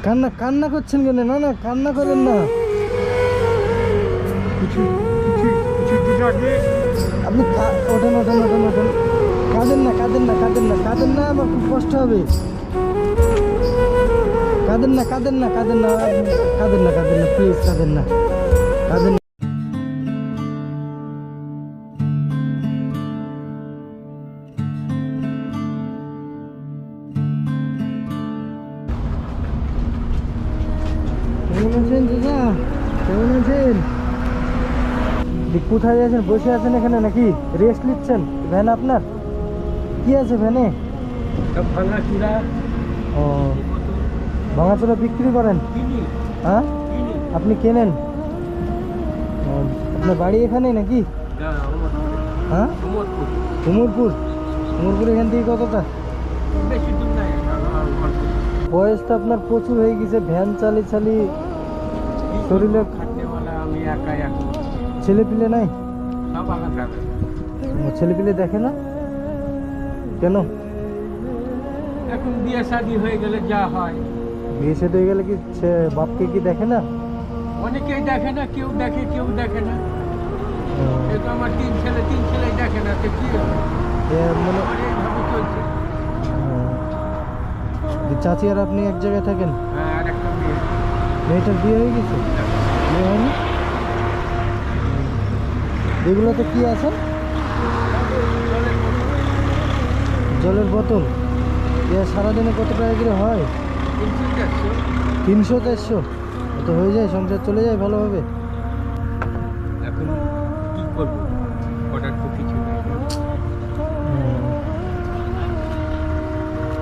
কান্না কান্না করছেন কেন? না না, কান্না করেন না। কিছুদিন আগে আপনি ওঠেন ওঠেন ওঠেন ওঠেন, কাঁদেন না কাঁদেন না কাঁদেন না কাঁদেন না, আমার খুব কষ্ট হবে। কাঁদেন না কাঁদেন না কাঁদেন না কাঁদেন না কাঁদেন না, প্লিজ কাঁদেন না কাঁদেন না। কেমন আছেন দাদা? কেমন আছেন? কোথায় আছেন? বসে আছেন এখানে নাকি রেস্ট নিচ্ছেন? ভ্যান আপনার কি আছে ভ্যানে? ভাঙা চূড়া ও, ভাঙাচোরা বিক্রি করেন? হ্যাঁ, আপনি কেনেন? ও, আপনার বাড়ি এখানে নাকি? হ্যাঁ, উমরপুর। উমরপুর এখান থেকে কতটা? বেশি দূর নাই। বয়স তো আপনার প্রচুর হয়ে গেছে, ভ্যান চালিয়ে চালিয়ে শরীরে। খাটনেওয়ালা আমি একাই এখন, ছেলে পিলে নাই? সব আলাদা যাবে। ছেলে পিলে দেখে না কেন? এখন বিয়ে শাদী হয়ে গেলে যা হয়। বিয়ে সেট হয়ে গেলে কি বাপকে কি দেখে না? অনেকেই দেখে না, কেউ দেখে কেউ দেখে না। ও, কিন্তু আমার তিন ছেলে দেখে না, তো কি হবে? মানে আমার এইভাবে চলছে। চাচি আর আপনি এক জায়গায় থাকেন? হ্যাঁ, আর একটা মেয়ে। মেয়েটার বিয়ে হয়ে গেছে? বিয়ে হয়নি? এগুলোতে কি আছে? জলের বোতল। সারাদিনে কত টাকা করে হয়? 300-400 তো হয়ে যায়, সংসার চলে যায় ভালোভাবে? এখন কি করবো, করার তো কিছু নেই।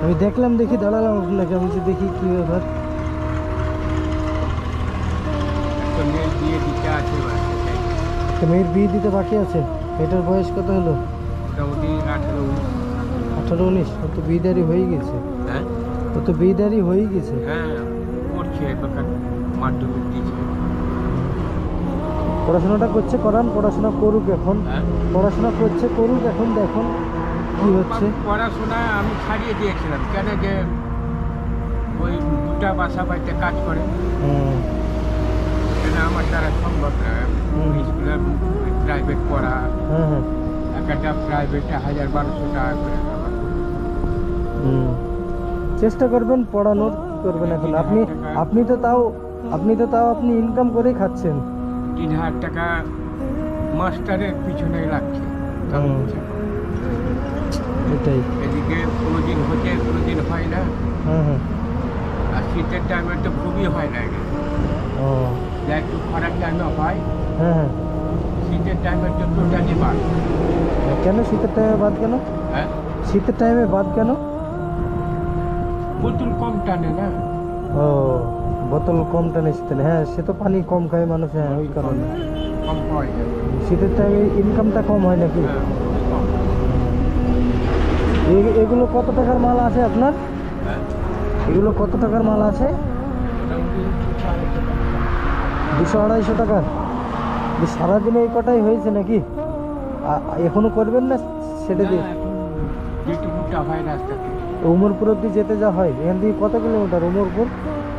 আমি দেখলাম, দেখি দাঁড়ালাম আপনাকে, আমি যে দেখি কি ব্যাপার। একটা মেয়ের বিয়ে দিতে আছে, একটা মেয়ের বিয়ে দিতে বাকি আছে। এটার বয়স কত হলো? মোটামুটি 18-19। ও তো বিয়েদারি হয়ে গেছে। হ্যাঁ ও তো বিয়েদারি হয়ে গেছে। হ্যাঁ, করছে দোকান, মাধ্যমিক দিচ্ছে। পড়াশোনাটা করছে, করান, পড়াশোনা করুক এখন। হ্যাঁ, পড়াশোনা করছে, করুক এখন, দেখুন কি হচ্ছে। পড়াশোনা আমি ছাড়িয়ে দিয়েছিলাম, কেন যে ওই দুটা বাসা বাড়িতে কাজ করে, হুম, কেন আমার দ্বারা সম্ভব না। স্কুলে প্রাইভেট পড়া, হ্যাঁ হ্যাঁ, একটা প্রাইভেটে 1000-1200 টাকা করে আমার। হুম। চেষ্টা করবেন পড়ানোর, কি করবেন এখন? আপনি আপনি তো তাও আপনি ইনকাম করেই খাচ্ছেন। 3000 টাকা মাস্টারের পিছনে লাগছে। হুম। এটাই। এদিকে কোনোদিন হচ্ছে, কোনোদিন হয় না। হ্যাঁ হ্যাঁ। আর শীতের টাইমে তো খুবই হয় না, ও, যা একটু খরার টাইমে হয়, হ্যাঁ হ্যাঁ। শীতের টাইমে তো টোটালি বাদ। কেন শীতের টাইমে বাদ কেন? হ্যাঁ, শীতের টাইমে বাদ কেন? বোতল কম টানে না। ও, বোতল কম টানে শীতের? হ্যাঁ, সে তো পানি কম খায় মানুষ, হ্যাঁ ওই কারণে। কম পাওয়া যায়। শীতের টাইমে ইনকামটা কম হয় নাকি? হ্যাঁ, কম। এগুলো কত টাকার মাল আছে আপনার? হ্যাঁ, এগুলো কত টাকার মাল আছে? মোটামুটি 200-250 টাকার? সারাদিনে এই কটাই হয়েছে নাকি? এখনো করবেন না সেটা দিয়ে? যেটুকুটা হয় রাস্তা থেকে, উমরপুর অব্দি যেতে যা হয়, এখান থেকে কত কিলোমিটার উমরপুর?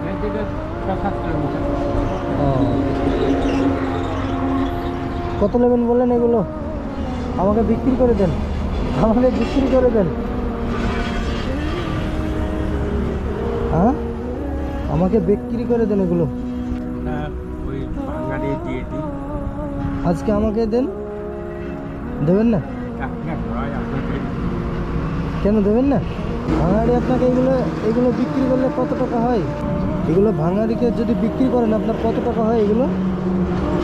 এখান থেকে 6-7 কিলোমিটার। ও, কত নেবেন বলেন এগুলো? আমাকে বিক্রি করে দেন, আমাকে বিক্রি করে দেন। হ্যাঁ, আমাকে বিক্রি করে দেন এগুলো। আমরা ওই বাঙালি দিয়ে দিই। আজকে আমাকে দেন। দেবেন না? আপনার হয়, আপনাদের কেন দেবেন না? ভাঙাড়ি আপনাকে এগুলো বিক্রি করলে কত টাকা হয়? এগুলো ভাঙাড়িকে যদি বিক্রি করেন আপনার কত টাকা হয়?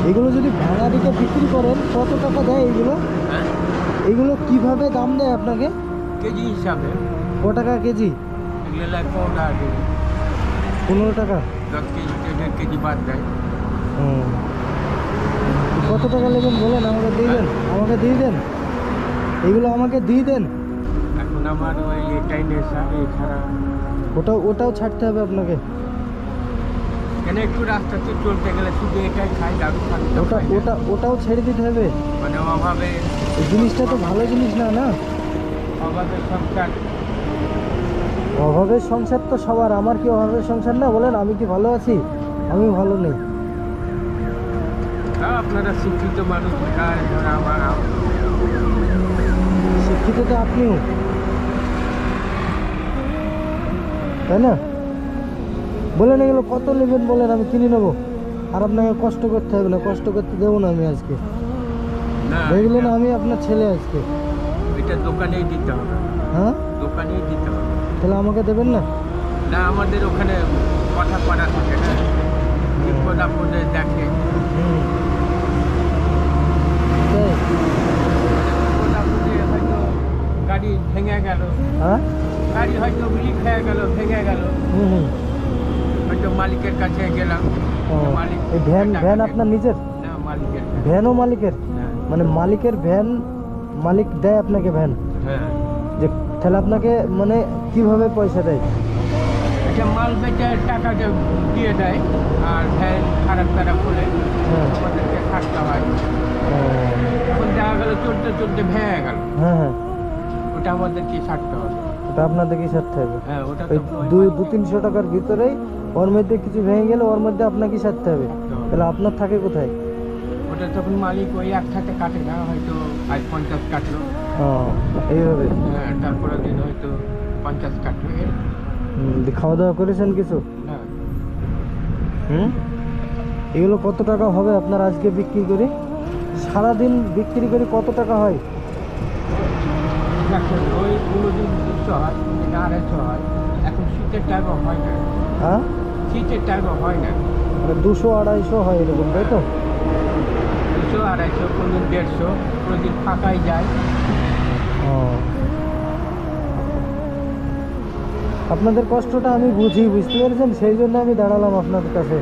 এগুলো যদি ভাঙাড়িকে বিক্রি করেন কত টাকা দেয় এগুলো? হ্যাঁ, এগুলো কিভাবে দাম দেয় আপনাকে? কেজি হিসাবে। ক টাকা কেজি? এগুলো লাগে 15 টাকা কেজি। 15 টাকা? 10 কেজিতে 1.5 কেজি বাদ দেয়। হুম। কত টাকা নেবেন বলেন, আমাকে দিয়ে দেন, আমাকে দিয়ে দেন, এগুলো আমাকে দিয়ে দেন। এখন আমার ওই এটাই নেশা, এছাড়া ওটাও ছাড়তে হবে আপনাকে? কেন, একটু রাস্তাতে চলতে গেলে শুধু এটাই খাই, দারু খাই। ওটাও ছেড়ে দিতে হবে? মানে অভাবে, এই জিনিসটা তো ভালো জিনিস না, না? অভাবে সংসার অভাবের সংসার তো সবার, আমার কি অভাবের সংসার না বলেন? আমি কি ভালো আছি? আমি ভালো নেই। আপনারা শিক্ষিত মানুষ, আর আমার শিক্ষিত তো আপনিও, তাই না? বলেন এগুলো কত নেবেন বলেন, আমি কিনে নেবো। আর আপনাকে কষ্ট করতে হবে না, কষ্ট করতে দেবো না আমি আজকে। না, দেখলেন আমি আপনার ছেলে আজকে। এটা দোকানেই দিতে হবে, হ্যাঁ, দোকানেই দিতে হবে। তাহলে আমাকে দেবেন না? না, আমাদের ওখানে কথা করা থাকে না, বিপদ আপদে দেখে। হুম, তাই? বিপদ আপদে হয়তো গাড়ি ভেঙে গেল, হ্যাঁ, গাড়ি হয়তো গুলি খেয়ে গেল, ভেঙে গেল, হুম হুম। হয়তো মালিকের কাছে গেলাম। ও, মালিক এই ভ্যান টাকা ভ্যান দেবে। আপনার নিজের? না, মালিকের। ভ্যানও মালিকের? হ্যাঁ, মানে মালিকের ভ্যান, মালিক দেয় আপনাকে ভ্যান? হ্যাঁ। যে তাহলে আপনাকে মানে কিভাবে পয়সা দেয়? এটা মাল বেচে টাকা দিয়ে দেয়, আর ভ্যান খারাপ খারাপ হলে হ্যাঁ। আমাদেরকে থাকতে হয়। ও, এখন দেখা গেল চলতে চলতে ভেঙে গেল, হ্যাঁ হ্যাঁ, ওটা আমাদেরকে ছাড়তে হবে। ওটা আপনাদেরকেই সারতে হবে। হ্যাঁ, ওটা ওই তো 200-300 টাকার ভিতরেই ওর মধ্যে কিছু ভেঙে গেলে ওর মধ্যে আপনাকেই সারতে হবে। তাহলে আপনার থাকে কোথায়? ওটা তখন মালিক ওই একসাথে কাটে না, হয়তো আজ 50 কাটলো, ও, এইভাবে। হ্যাঁ, তারপরের দিন হয়তো 50 কাটলো, দিয়ে খাওয়া দাওয়া করেছেন কিছু? না। হুম, এগুলো কত টাকা হবে আপনার আজকে বিক্রি করে? সারাদিন বিক্রি করে কত টাকা হয়? দেখেন, ওই কোনোদিন 200 হয়, কোনোদিন 250 হয়। এখন শীতের টাইমে হয় না, হ্যাঁ, শীতের টাইমে হয় না। মানে 200-250 হয় এরকম, তাই তো? 200, 250, কোনোদিন 150, কোনোদিন ফাঁকাই যায়। ও, আপনাদের কষ্টটা আমি বুঝি, বুঝতে পেরেছেন? সেই জন্য আমি দাঁড়ালাম আপনাদের কাছে।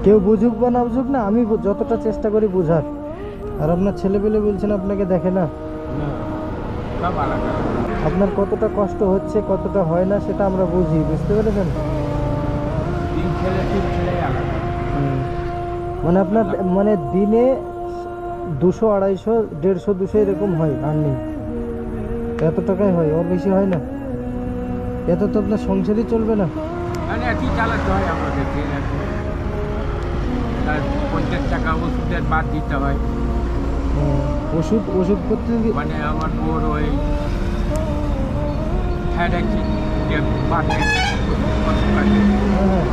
কেউ বুঝুক বা না বুঝুক না, আমি যতটা চেষ্টা করি বোঝার। আর আপনার ছেলেপেলে বলছেন আপনাকে দেখে না। না, সব আলাদা। আপনার কতটা কষ্ট হচ্ছে, কতটা হয় না, সেটা আমরা বুঝি, বুঝতে পেরেছেন? 3 ছেলে 3 ছেলে আলাদা। মানে আপনার মানে দিনে 200, 250, 150, 200 এরকম হয় আর্নিং? এত টাকাই হয়, ওর বেশি হয় না? এত তো আপনার সংসারই চলবে না। মানে একই চালাতে হয় আমাদেরকে। তার 50 টাকা ওষুধের বাদ দিতে হয়। ওষুধ ওষুধ করতে মানে আমার বোর ওই থাইরয়েড যে বাড়ে, ওষুধ কাটে, হ্যাঁ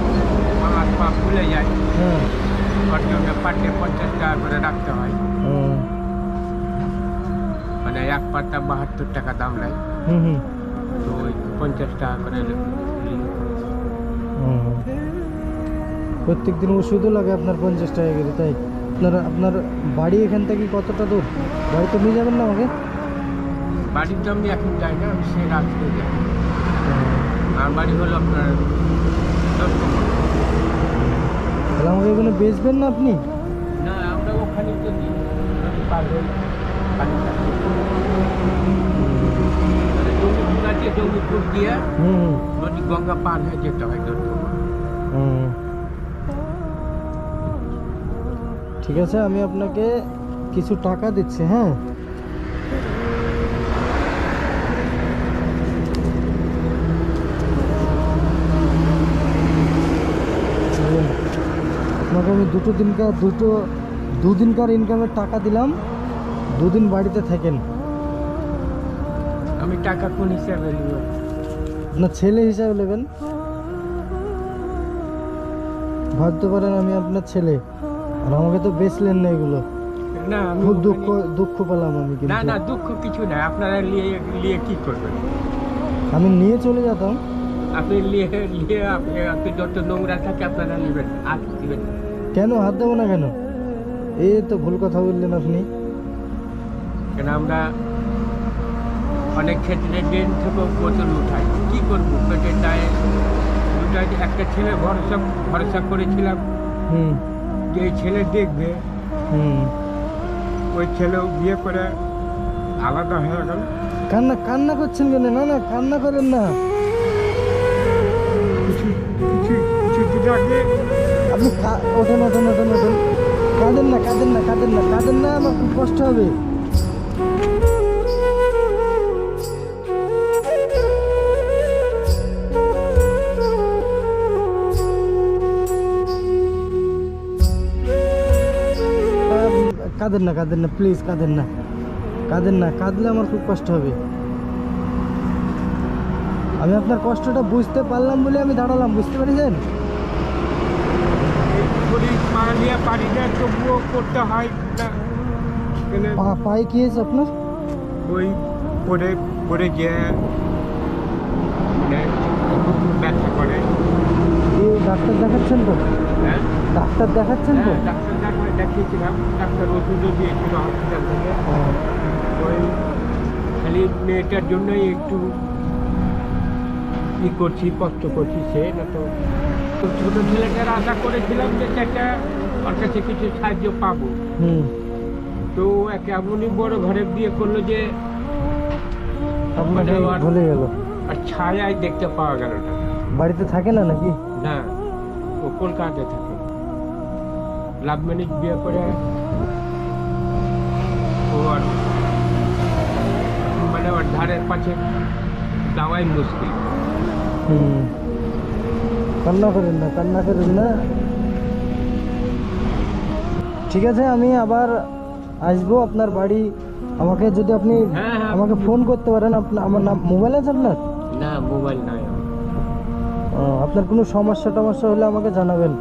আমার পা ফুলে যায়, হ্যাঁ ওর জন্য পাটে 50 টাকা করে রাখতে হয়। হ্যাঁ, মানে এক পাতা 72 টাকা দাম লাগে, হুম হুম তো ওই 50 টাকা করে হুম। প্রত্যেক দিন ওষুধও লাগে আপনার 50 টাকা করে, তাই? আপনার বাড়ি এখান থেকে কতটা দূর? বাড়ি তো নিয়ে যাবেন না আমাকে? বাড়ির তো আমি এখন যাই না, আমি সে রাত্রে যাই। আমার বাড়ি হলো আপনার 10 নম্বর। তাহলে আমাকে এখানে বেচবেন না আপনি? না, আমরা ওখানে তো দিই, নদী পার হই, পানি থাকে। মানে জমি আছে, জমি ফুট দিয়ে হুম হুম নদী গঙ্গা পার হয়ে যেতে হয় 10 নম্বর। হুম। ঠিক আছে, আমি আপনাকে কিছু টাকা দিচ্ছি, হ্যাঁ? আপনাকে আমি দুদিনকার ইনকামের টাকা দিলাম, 2 দিন বাড়িতে থাকেন। আমি টাকা কোন হিসাবে নিব? আপনার ছেলে হিসাবে নেবেন। ভাবতে পারেন আমি আপনার ছেলে, আর আমাকে তো বেচলেন না এগুলো। না, আমি খুব ওখানে- দুঃখ পেলাম আমি, না কিন্তু না, দুঃখ কিছু নাই। আপনারা নিয়ে নিয়ে কি করবেন? আমি নিয়ে চলে যেতাম। আপনি নিয়ে নিয়ে আপনি যত নোংরা থাকে আপনারা নেবেন, আর দিবেন না। কেন হাত দেবো না কেন? এই তো ভুল কথা বললেন আপনি। কেন আমরা অনেক ক্ষেত্রে ড্রেন থেকে বোতল উঠাই, কি করবো? পেটের দায়ে উঠাই। একটা ছেলে ভরসা করেছিলাম হুম যে এই ছেলে দেখবে, হুম। ওই ছেলেও বিয়ে করে আলাদা হয়ে গেল। কান্না করছেন কেন? না না, কান্না করেন না। কিছু কিছু কিছুদিন আগে আপনি ওঠেন ওঠেন ওঠেন ওঠেন। কাঁদেন না কাঁদেন না কাঁদেন না কাঁদেন না, আমার খুব কষ্ট হবে। কাঁদেন না, কাঁদেন না, প্লিজ কাঁদেন না, কাঁদেন না, কাঁদলে আমার খুব কষ্ট হবে। আমি আপনার কষ্টটা বুঝতে পারলাম বলে আমি দাঁড়ালাম, বুঝতে পেরেছেন? এই শরীর পা নিয়ে পারি না, তবুও করতে হয় না। কেন পায়ে কি হয়েছে আপনার? ওই পরে পরে যে মানে ব্যথা করে। এই ডাক্তার দেখাচ্ছেন তো? হ্যাঁ ডাক্তার দেখাচ্ছেন তো? হ্যাঁ, ডাক্তার দেখিয়েছিলাম, ডাক্তার ওষুধও দিয়েছিল হসপিটাল থেকে। ওই খালি মেয়েটার জন্যই একটু ই করছি, কষ্ট করছি, সে না তো ছোটো ছেলেটার আশা করেছিলাম যে একটা ওর কাছে কিছু সাহায্য পাবো। হুম। তো একে এমনই বড় ঘরে বিয়ে করলো যে আপনাকে মানে ভুলে গেল। আর ছায়ায় দেখতে পাওয়া গেল না। বাড়িতে থাকে না নাকি? না, ও কলকাতায় থাকে। লাভ ম্যারেজ বিয়ে করে ও আর মানে ওর ধারের পাশে যাওয়াই মুশকিল। হুম। কান্না করেন না, কান্না করেন না। ঠিক আছে, আমি আবার আসবো আপনার বাড়ি। আমাকে যদি আপনি হ্যাঁ, হ্যাঁ। আমাকে ফোন করতে পারেন, আপনার আমার নাম মোবাইল আছে আপনার? না, মোবাইল নাই আমার। আপনার কোনো সমস্যা টমস্যা হলে আমাকে জানাবেন।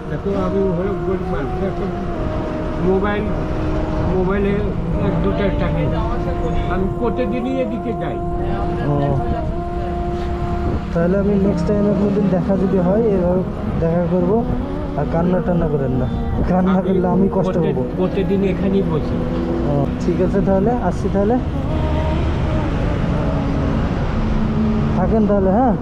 দেখো আমি হলো গরিব মানুষ, এখন মোবাইলে এক দুটার টাকা আমি প্রতিদিনই এদিকে যাই। ও, তাহলে আমি নেক্সট টাইমে কোনোদিন দেখা যদি হয় এভাবে দেখা করব। আর কান্না টান্না করেন না, কান্না করলে আমি কষ্ট পাবো। প্রতিদিন এখানেই বসি। ও, ঠিক আছে, তাহলে আসছি, তাহলে থাকেন তাহলে, হ্যাঁ।